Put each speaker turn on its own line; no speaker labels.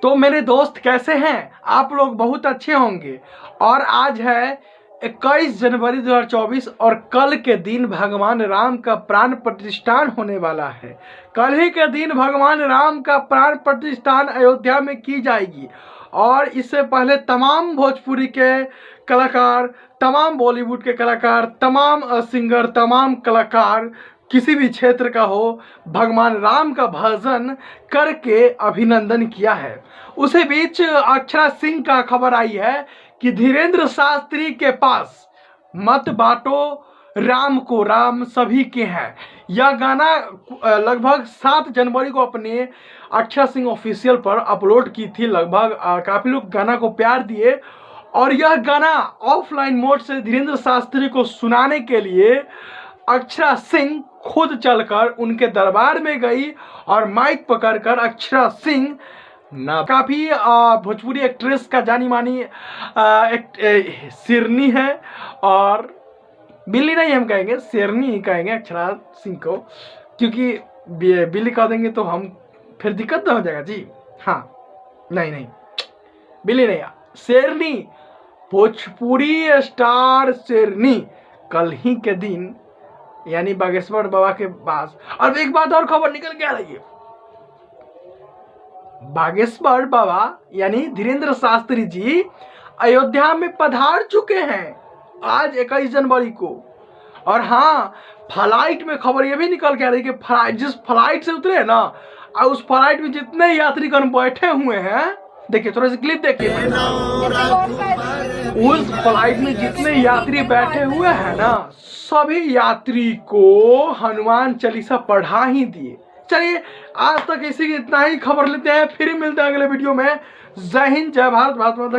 तो मेरे दोस्त कैसे हैं आप लोग? बहुत अच्छे होंगे। और आज है 21 जनवरी 2024 और कल के दिन भगवान राम का प्राण प्रतिष्ठान होने वाला है। कल ही के दिन भगवान राम का प्राण प्रतिष्ठान अयोध्या में की जाएगी। और इससे पहले तमाम भोजपुरी के कलाकार, तमाम बॉलीवुड के कलाकार, तमाम सिंगर, तमाम कलाकार किसी भी क्षेत्र का हो, भगवान राम का भजन करके अभिनंदन किया है। उसी बीच अक्षरा सिंह का खबर आई है कि धीरेन्द्र शास्त्री के पास मत बांटो राम को राम सभी के हैं। यह गाना लगभग 7 जनवरी को अपने अक्षरा सिंह ऑफिशियल पर अपलोड की थी। लगभग काफ़ी लोग गाना को प्यार दिए और यह गाना ऑफलाइन मोड से धीरेन्द्र शास्त्री को सुनाने के लिए अक्षरा सिंह खुद चलकर उनके दरबार में गई और माइक पकड़कर अक्षरा सिंह काफ़ी भोजपुरी एक्ट्रेस का जानी मानी शेरनी है, और बिल्ली नहीं हम कहेंगे, शेरनी ही कहेंगे अक्षरा सिंह को, क्योंकि बिल्ली कह देंगे तो हम फिर दिक्कत ना हो जाएगा जी। हाँ नहीं बिल्ली नहीं, शेरनी, भोजपुरी स्टार शेरनी कल ही के दिन यानी बागेश्वर बाबा के पास। और एक बात और खबर निकल के आ रही है, बागेश्वर बाबा यानी धीरेन्द्र शास्त्री जी अयोध्या में पधार चुके हैं आज 21 जनवरी को। और हाँ, फ्लाइट में खबर ये भी निकल के आ रही है कि जिस फ्लाइट से उतरे ना, और उस फ्लाइट में जितने यात्रीगण बैठे हुए हैं, देखिए थोड़ा सा क्लिप देखिए, उस फ्लाइट में जितने यात्री बैठे हुए हैं ना, सभी यात्री को हनुमान चालीसा पढ़ा ही दिए। चलिए आज तक इसी की इतना ही खबर लेते हैं, फिर मिलते हैं अगले वीडियो में। जय हिंद, जय भारत, भारत माता।